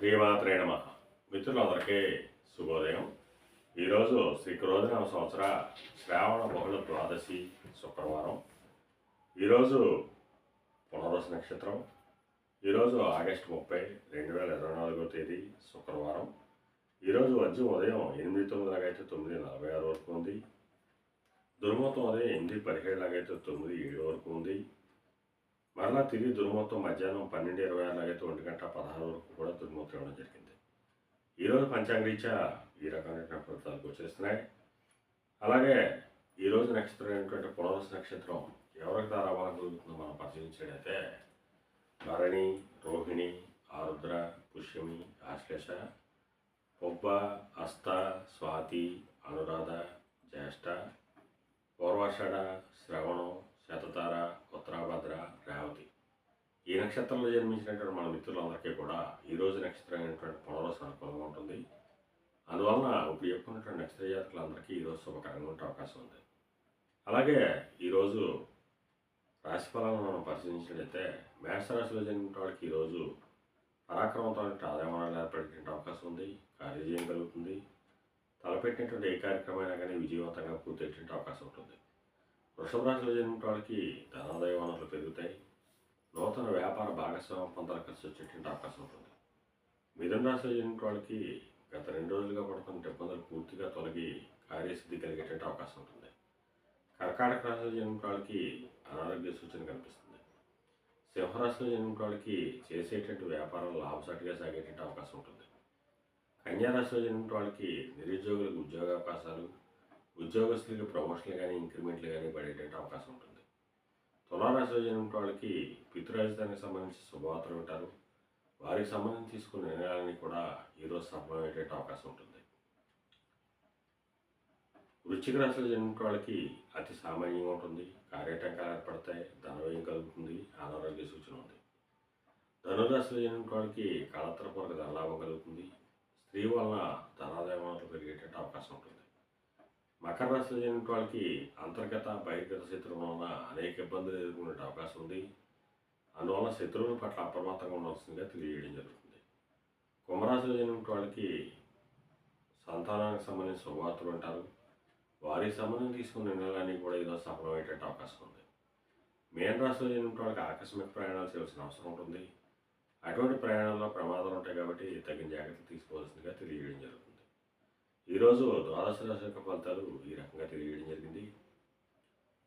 శ్రీమాత్రే నమః. మిత్రులందరికీ శుభోదయం. ఈరోజు శ్రీ క్రోధనామ సంవత్సర శ్రావణ బహుళ ద్వాదశి శుక్రవారం. ఈరోజు పునర్వసు నక్షత్రం. ఈరోజు ఆగస్టు 30, 2024 తేదీ శుక్రవారం. ఈరోజు వజ్రం ఉదయం 8:09 లాగైతే 9:46 వరకు ఉంది. దుర్ముహూర్తం ఉదయం 8:17 లాగైతే 9:07 వరకు ఉంది. మరలా తిరిగి దుర్ముహూర్తం మధ్యాహ్నం 12:26 లాగైతే 1:16 వరకు కూడా దుర్ముహూర్తం ఇవ్వడం జరిగింది. ఈరోజు పంచాంగరీత్యా ఈ రకమైన ఫలితాలు గోచరిస్తున్నాయి. అలాగే ఈరోజు నక్షత్రం అయినటువంటి పునర్వసు నక్షత్రం ఎవరికి తారాబలం కలుగుతుందో మనం పరిశీలించేటైతే భరణి, రోహిణి, ఆరుద్ర, పుష్యమి, ఆశ్లేష, పొబ్బ, హస్త, స్వాతి, అనురాధ, జ్యేష్ఠ, పూర్వాషాఢ, శ్రవణం, శతతార, ఉత్తరాభద్ర, రేవతి ఈ నక్షత్రంలో జన్మించినటువంటి మన మిత్రులందరికీ కూడా ఈరోజు నక్షత్రం అయినటువంటి పునర్వసు అనుకూలంగా ఉంటుంది. అందువలన ఇప్పుడు చెప్పుకున్నటువంటి నక్షత్ర జాతకులందరికీ ఈరోజు శుభకరంగా ఉండే అవకాశం ఉంది. అలాగే ఈరోజు రాశి ఫలాలను మనం పరిశీలించినట్లయితే మేషరాశిలో జన్మించిన వాళ్ళకి ఈరోజు పరాక్రమంతో ఆదాయమానాలు ఏర్పడేటువంటి అవకాశం ఉంది. కార్యజయం కలుగుతుంది. తలపెట్టినటువంటి ఏ కార్యక్రమైనా కానీ విజయవంతంగా పూర్తయ్యేటువంటి అవకాశం ఉంటుంది. వృషభ రాశిలో జన్మించిన వాళ్ళకి ధనాదాయ వనరులు పెరుగుతాయి. నూతన వ్యాపార భాగస్వామ్యం పొందాల కలిసి వచ్చేటువంటి అవకాశం ఉంటుంది. మిథున రాశిలో జన్మించిన వాళ్ళకి గత 2 రోజులుగా పడుతున్న ఇబ్బందులు పూర్తిగా తొలగి కార్యసిద్ధి కలిగేటువంటి అవకాశం ఉంటుంది. కర్కాటక రాశిలో జన్మించిన వాళ్ళకి అనారోగ్య సూచన కనిపిస్తుంది. సింహరాశిలో జన్మించిన వాళ్ళకి చేసేటువంటి వ్యాపారాలు లాభసాటిగా సాగేటువంటి అవకాశం ఉంటుంది. కన్యారాశిలో జన్మించిన వాళ్ళకి నిరుద్యోగులకు ఉద్యోగ అవకాశాలు, ఉద్యోగస్తులకి ప్రమోషన్లు కానీ ఇంక్రిమెంట్లు కానీ పడేటువంటి అవకాశం ఉంటుంది. తులారాశిలో జన్మించిన వాళ్ళకి పితృరాజధానికి సంబంధించి శుభవార్తలు ఉంటారు. వారికి సంబంధించి తీసుకున్న నిర్ణయాలని కూడా ఈరోజు సఫలమయ్యేటువంటి అవకాశం ఉంటుంది. వృశ్చిక రాశిలో జన్మించిన వాళ్ళకి అతి సామాన్యంగా ఉంటుంది. కార్యటంకాలు ఏర్పడతాయి. ధనవ్యయం కలుగుతుంది. అనారోగ్య సూచన ఉంది. ధనురాశిలో జన్మించిన వాళ్ళకి కాలతరపూర్వక ధనలాభం కలుగుతుంది. స్త్రీ వలన ధనాదాయం పెరిగేటువంటి అవకాశం ఉంటుంది. మకర రాశిలో జన్మించిన వాళ్ళకి అంతర్గత బహిర్గత శత్రువుల వలన అనేక ఇబ్బందులు ఎదుర్కొనే అవకాశం ఉంది. అందువలన శత్రువుల పట్ల అప్రమత్తంగా ఉండవలసిందిగా తెలియజేయడం జరుగుతుంది. కుంభరాశిలో జన్మించిన వాళ్ళకి సంతానానికి సంబంధించిన శుభవార్తలు ఉంటారు. వారికి సంబంధించి తీసుకున్న నిర్ణయాలన్నీ కూడా ఈరోజు సఫలమయ్యేటువంటి అవకాశం ఉంది. మేన రాశిలో జన్మించిన వాళ్ళకి ఆకస్మిక ప్రయాణాలు చేయాల్సిన అవసరం ఉంటుంది. అటువంటి ప్రయాణాల్లో ప్రమాదాలు ఉంటాయి కాబట్టి తగిన జాగ్రత్తలు తీసుకోవాల్సిందిగా తెలియజేయడం జరుగుతుంది. ఈరోజు ద్వాదశ రాశి యొక్క ఫలితాలు ఈ రకంగా తెలియజేయడం జరిగింది.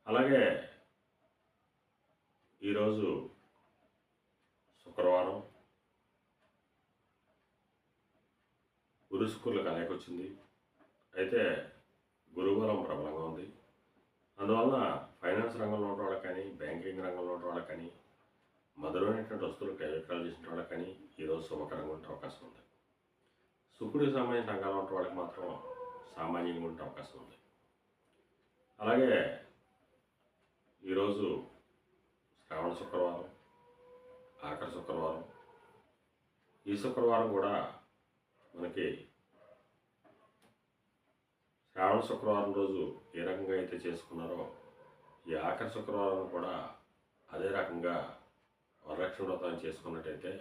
అలాగే ఈరోజు శుక్రవారం గురు శుక్రుల కలయిక వచ్చింది. అయితే గురుబలం ప్రబలంగా ఉంది. అందువలన ఫైనాన్స్ రంగంలో ఉన్న వాళ్ళకి కానీ, బ్యాంకింగ్ రంగంలో ఉన్న వాళ్ళకి కానీ, మధురమైనటువంటి వస్తువులు క్రయ విక్రయాలు చేసిన వాళ్ళకి కానీ ఈరోజు శుభకరంగా ఉండే అవకాశం ఉంది. శుక్రుడికి సంబంధించిన రంగాల్లో ఉన్న వాళ్ళకి మాత్రం సామాన్యంగా ఉండే అవకాశం ఉంది. అలాగే ఈరోజు శ్రావణ శుక్రవారం, ఆఖరి శుక్రవారం. ఈ శుక్రవారం కూడా మనకి శ్రావణ శుక్రవారం రోజు ఏ రకంగా అయితే చేసుకున్నారో ఈ ఆఖరి శుక్రవారం కూడా అదే రకంగా వరలక్ష్మి వ్రతాన్ని చేసుకున్నట్టయితే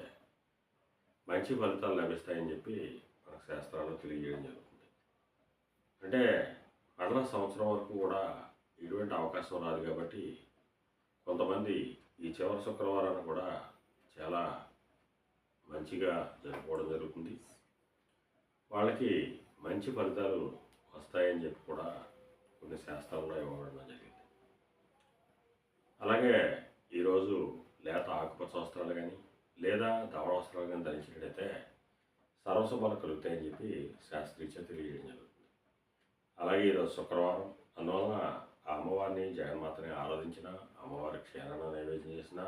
మంచి ఫలితాలు లభిస్తాయని చెప్పి మనకు శాస్త్రాల్లో తెలియజేయడం జరుగుతుంది. అంటే మరలా సంవత్సరం వరకు కూడా ఇటువంటి అవకాశం రాదు కాబట్టి కొంతమంది ఈ చివరి శుక్రవారాన్ని కూడా చాలా మంచిగా జరుపుకోవడం జరుగుతుంది. వాళ్ళకి మంచి ఫలితాలు వస్తాయని చెప్పి కూడా కొన్ని శాస్త్రాల్లో ఇవ్వబడడం జరిగింది. అలాగే ఈరోజు లేత ఆకుపచ్చ వస్త్రాలు కానీ లేదా ధవళ వస్త్రాలు కానీ ధరించినట్టయితే సర్వశుభాలు కలుగుతాయని చెప్పి శాస్త్రీత్యా తెలియజేయడం జరుగుతుంది. అలాగే ఈరోజు శుక్రవారం అందువలన ఆ అమ్మవారిని జగన్మాతని ఆరాధించిన, అమ్మవారి క్షీరాన్ని నైవేద్యం చేసిన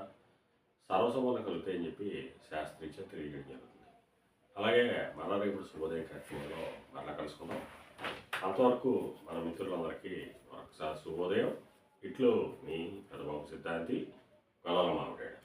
సర్వశుభాలు కలుగుతాయని చెప్పి శాస్త్రీత్యా తెలియజేయడం జరుగుతుంది. అలాగే మరలా రేపు శుభోదయ కార్యక్రమంలో మరలా కలుసుకుందాం. అంతవరకు మన మిత్రులందరికీ మరొకసారి శుభోదయం. ఇట్లు మీ పెదబాబు సిద్ధాంతి గొల్లల మామిడాడు.